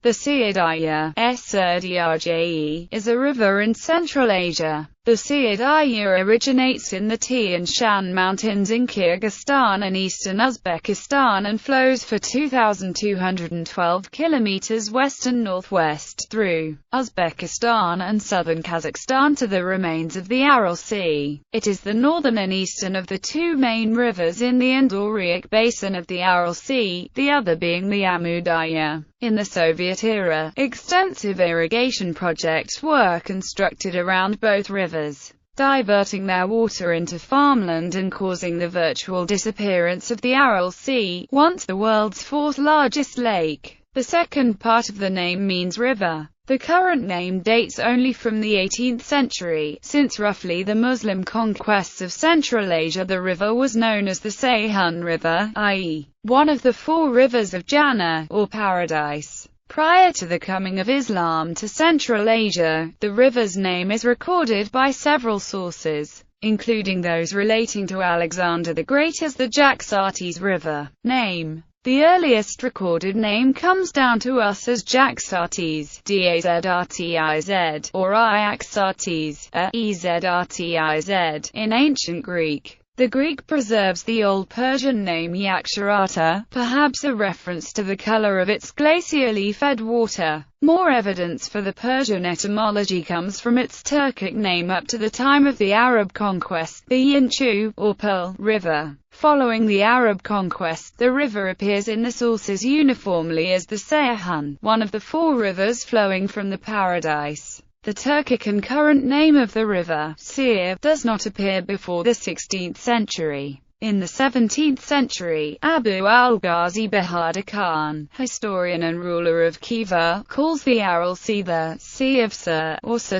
The Syr Darya, Syr Darya, is a river in Central Asia. The Syr Darya originates in the Tian Shan Mountains in Kyrgyzstan and eastern Uzbekistan and flows for 2,212 kilometers west and northwest through Uzbekistan and southern Kazakhstan to the remains of the Aral Sea. It is the northern and eastern of the two main rivers in the Endorheic basin of the Aral Sea, the other being the Amu Darya. In the Soviet era, extensive irrigation projects were constructed around both rivers, diverting their water into farmland and causing the virtual disappearance of the Aral Sea, once the world's fourth largest lake. The second part of the name means river. The current name dates only from the 18th century. Since roughly the Muslim conquests of Central Asia, the river was known as the Ceyhan River, i.e., one of the four rivers of Jannah, or paradise. Prior to the coming of Islam to Central Asia, the river's name is recorded by several sources, including those relating to Alexander the Great as the Jaxartes River. Name. The earliest recorded name comes down to us as Jaxartes, Dazrtiz, or Iaxartes, Ezrtiz, in ancient Greek. The Greek preserves the Old Persian name Yaksharata, perhaps a reference to the color of its glacially fed water. More evidence for the Persian etymology comes from its Turkic name up to the time of the Arab conquest, the Yinchu, or Pearl, River. Following the Arab conquest, the river appears in the sources uniformly as the Ceyhan, one of the four rivers flowing from the paradise. The Turkic and current name of the river, Syr, does not appear before the 16th century. In the 17th century, Abu al-Ghazi Bahadur Khan, historian and ruler of Khiva, calls the Aral Sea the Sea of Syr, or Syr.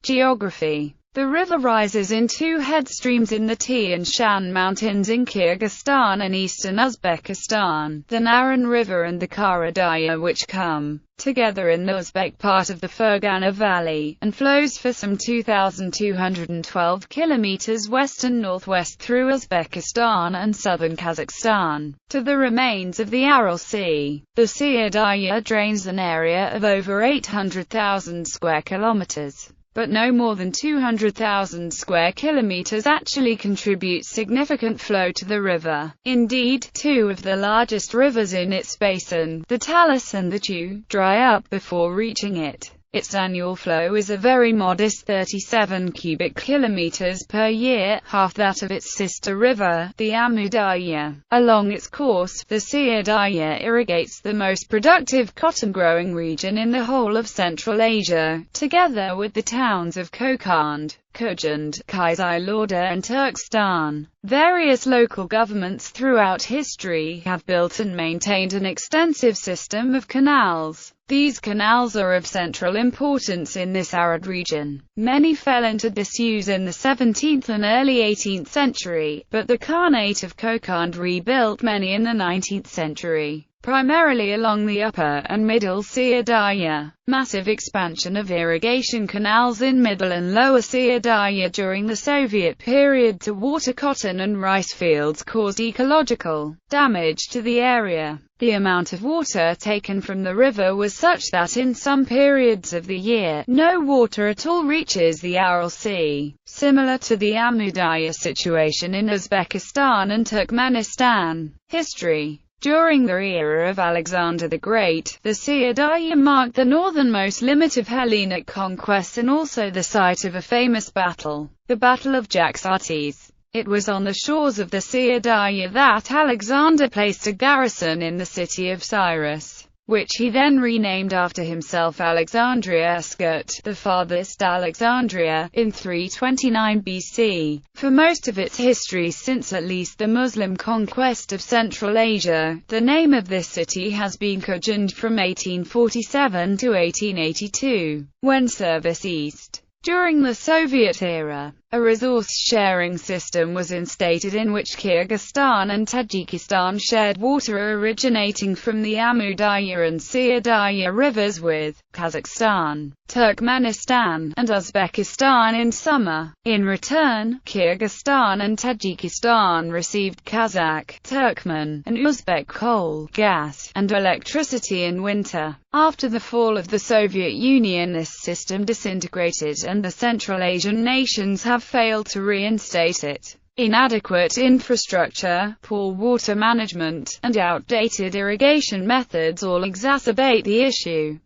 Geography. The river rises in two headstreams in the Tian Shan Mountains in Kyrgyzstan and eastern Uzbekistan, the Naran River and the Kara Darya, which come together in the Uzbek part of the Fergana Valley, and flows for some 2,212 kilometers west and northwest through Uzbekistan and southern Kazakhstan, to the remains of the Aral Sea. The Syr Darya drains an area of over 800,000 square kilometers. But no more than 200,000 square kilometers actually contribute significant flow to the river. Indeed, two of the largest rivers in its basin, the Talas and the Chu, dry up before reaching it. Its annual flow is a very modest 37 cubic kilometers per year, half that of its sister river, the Amu Darya. Along its course, the Syr Darya irrigates the most productive cotton-growing region in the whole of Central Asia, together with the towns of Kokand, Kujand, Kyzyloda and Turkestan. Various local governments throughout history have built and maintained an extensive system of canals. These canals are of central importance in this arid region. Many fell into disuse in the 17th and early 18th century, but the Khanate of Kokand rebuilt many in the 19th century, primarily along the upper and middle Syr Darya. Massive expansion of irrigation canals in middle and lower Syr Darya during the Soviet period to water cotton and rice fields caused ecological damage to the area. The amount of water taken from the river was such that in some periods of the year, no water at all reaches the Aral Sea, similar to the Amu Darya situation in Uzbekistan and Turkmenistan. History. During the era of Alexander the Great, the Syr Darya marked the northernmost limit of Hellenic conquest and also the site of a famous battle, the Battle of Jaxartes. It was on the shores of the Syr Darya that Alexander placed a garrison in the city of Cyrus, which he then renamed after himself Alexandria Askat, the farthest Alexandria, in 329 BC. For most of its history since at least the Muslim conquest of Central Asia, the name of this city has been Kujand from 1847 to 1882, when service ceased. During the Soviet era, A resource-sharing system was instated in which Kyrgyzstan and Tajikistan shared water originating from the Amu Darya and Syr Darya rivers with Kazakhstan, Turkmenistan, and Uzbekistan in summer. In return, Kyrgyzstan and Tajikistan received Kazakh, Turkmen, and Uzbek coal, gas, and electricity in winter. After the fall of the Soviet Union, this system disintegrated, and the Central Asian nations have failed to reinstate it. Inadequate infrastructure, poor water management, and outdated irrigation methods all exacerbate the issue.